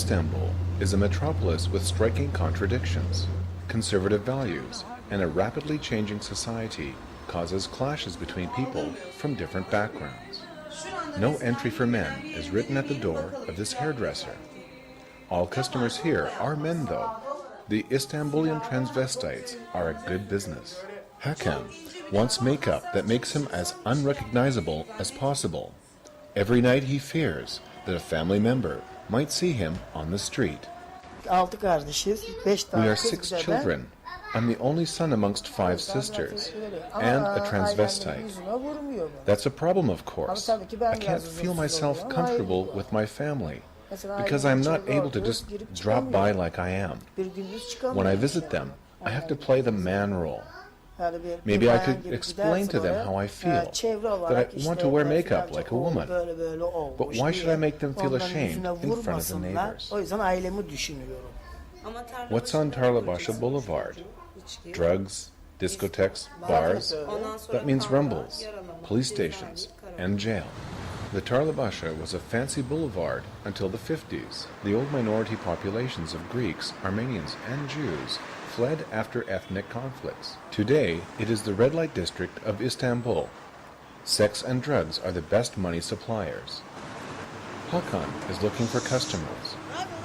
Istanbul is a metropolis with striking contradictions. Conservative values and a rapidly changing society causes clashes between people from different backgrounds. No entry for men is written at the door of this hairdresser. All customers here are men, though. The Istanbulian transvestites are a good business. Hakan wants makeup that makes him as unrecognizable as possible. Every night he fears that a family member might see him on the street. We are 6 children. I'm the only son amongst 5 sisters, and a transvestite. That's a problem, of course. I can't feel myself comfortable with my family, because I'm not able to just drop by like I am. When I visit them, I have to play the man role. Maybe I could explain to them how I feel, that I want to wear makeup like a woman. But why should I make them feel ashamed in front of the neighbors? What's on Tarlabaşı Boulevard? Drugs, discotheques, bars? That means rumbles, police stations, and jail. The Tarlabaşı was a fancy boulevard until the 50s. The old minority populations of Greeks, Armenians, and Jews fled after ethnic conflicts. Today, it is the red light district of Istanbul. Sex and drugs are the best money suppliers. Hakan is looking for customers.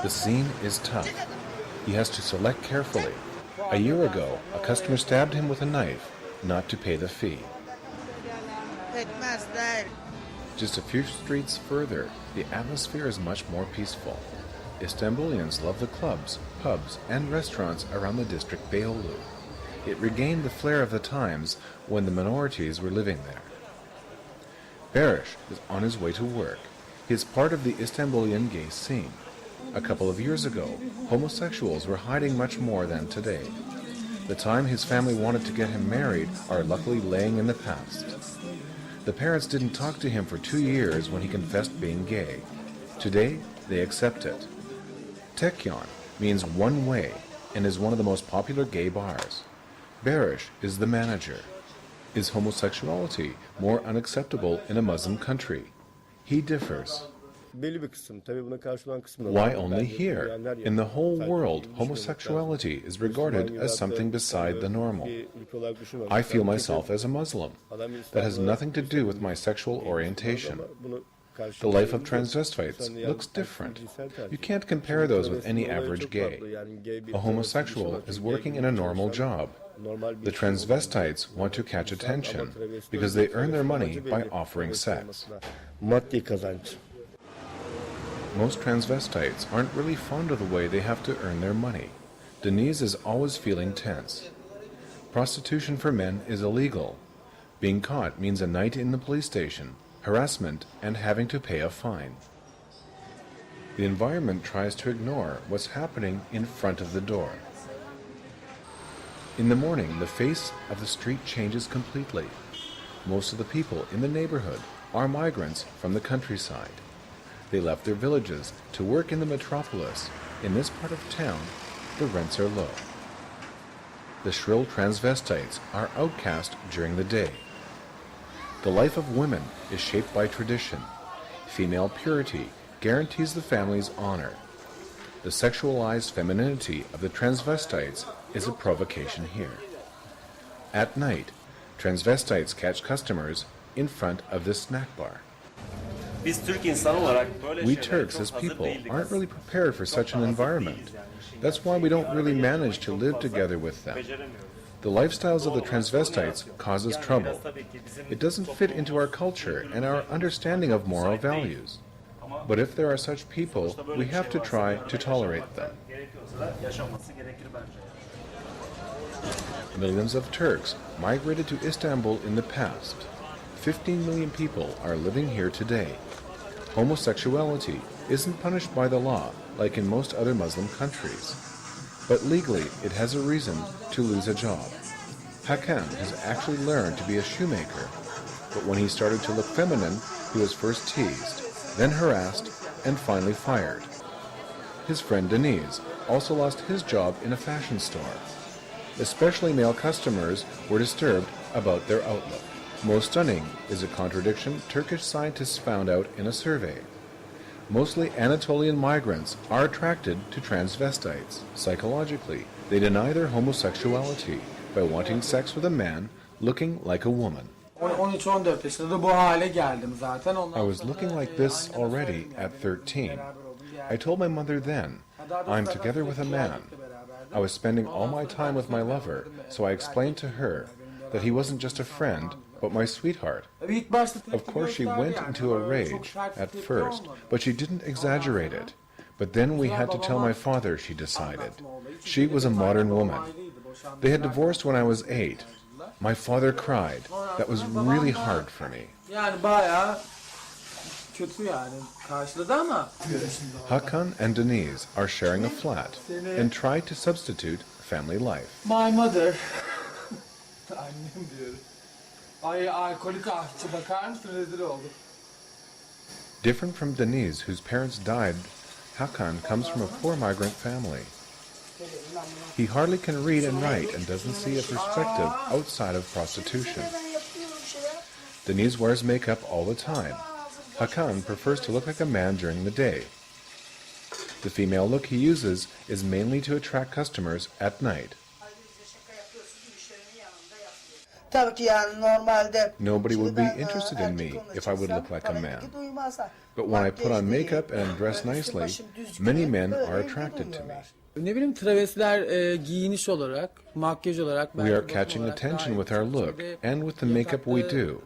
The scene is tough. He has to select carefully. A year ago, a customer stabbed him with a knife, not to pay the fee. Just a few streets further, the atmosphere is much more peaceful. Istanbulians love the clubs, pubs, and restaurants around the district Beyoğlu. It regained the flair of the times when the minorities were living there. Barış is on his way to work. He is part of the Istanbulian gay scene. A couple of years ago, homosexuals were hiding much more than today. The time his family wanted to get him married are luckily laying in the past. The parents didn't talk to him for 2 years when he confessed being gay. Today, they accept it. Tekyan means one way and is one of the most popular gay bars. Barış is the manager. Is homosexuality more unacceptable in a Muslim country? He differs. Why only here? In the whole world, homosexuality is regarded as something beside the normal. I feel myself as a Muslim. That has nothing to do with my sexual orientation. The life of transvestites looks different. You can't compare those with any average gay. A homosexual is working in a normal job. The transvestites want to catch attention because they earn their money by offering sex. Most transvestites aren't really fond of the way they have to earn their money. Denise is always feeling tense. Prostitution for men is illegal. Being caught means a night in the police station, harassment, and having to pay a fine. The environment tries to ignore what's happening in front of the door. In the morning, the face of the street changes completely. Most of the people in the neighborhood are migrants from the countryside. They left their villages to work in the metropolis. In this part of town, the rents are low. The shrill transvestites are outcast during the day. The life of women is shaped by tradition. Female purity guarantees the family's honor. The sexualized femininity of the transvestites is a provocation here. At night, transvestites catch customers in front of this snack bar. We Turks as people aren't really prepared for such an environment. That's why we don't really manage to live together with them. The lifestyles of the transvestites cause us trouble. It doesn't fit into our culture and our understanding of moral values. But if there are such people, we have to try to tolerate them. Millions of Turks migrated to Istanbul in the past. 15 million people are living here today. Homosexuality isn't punished by the law like in most other Muslim countries. But legally, it has a reason to lose a job. Hakan has actually learned to be a shoemaker. But when he started to look feminine, he was first teased, then harassed, and finally fired. His friend Denise also lost his job in a fashion store. Especially male customers were disturbed about their outlook. Most stunning is a contradiction Turkish scientists found out in a survey. Mostly Anatolian migrants are attracted to transvestites. Psychologically, they deny their homosexuality by wanting sex with a man looking like a woman. 13-14 yaşında da bu hale geldim zaten. I was looking like this already at 13. I told my mother then, I'm together with a man. I was spending all my time with my lover, so I explained to her that he wasn't just a friend, but my sweetheart. Of course, she went into a rage at first, but she didn't exaggerate it. But then we had to tell my father, she decided. She was a modern woman. They had divorced when I was 8. My father cried. That was really hard for me. Yani bayağı kötü yani karşıladı ama. Hakan and Denise are sharing a flat and try to substitute family life. My mother. Annem diyorum. Ay alkolik aşçı bakar mısın, rezil olduk. Different from Denise, whose parents died, Hakan comes from a poor migrant family. He hardly can read and write and doesn't see a perspective outside of prostitution. Denise wears makeup all the time. Hakan prefers to look like a man during the day. The female look he uses is mainly to attract customers at night. Nobody would be interested in me if I would look like a man. But when I put on makeup and dress nicely, many men are attracted to me. Ne bileyim, travestiler giyiniş olarak, makyaj olarak. We are catching attention with our look and with the makeup we do.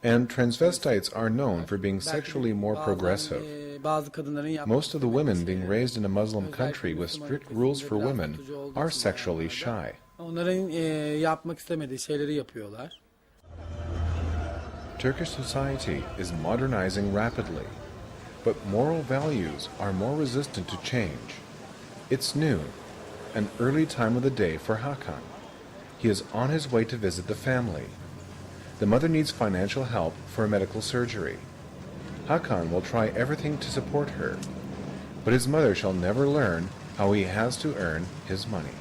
And transvestites are known for being sexually more progressive. Most of the women being raised in a Muslim country with strict rules for women are sexually shy. Onların yapmak istemediği şeyleri yapıyorlar. Turkish society is modernizing rapidly, but moral values are more resistant to change. It's noon, an early time of the day for Hakan. He is on his way to visit the family. The mother needs financial help for a medical surgery. Hakan will try everything to support her, but his mother shall never learn how he has to earn his money.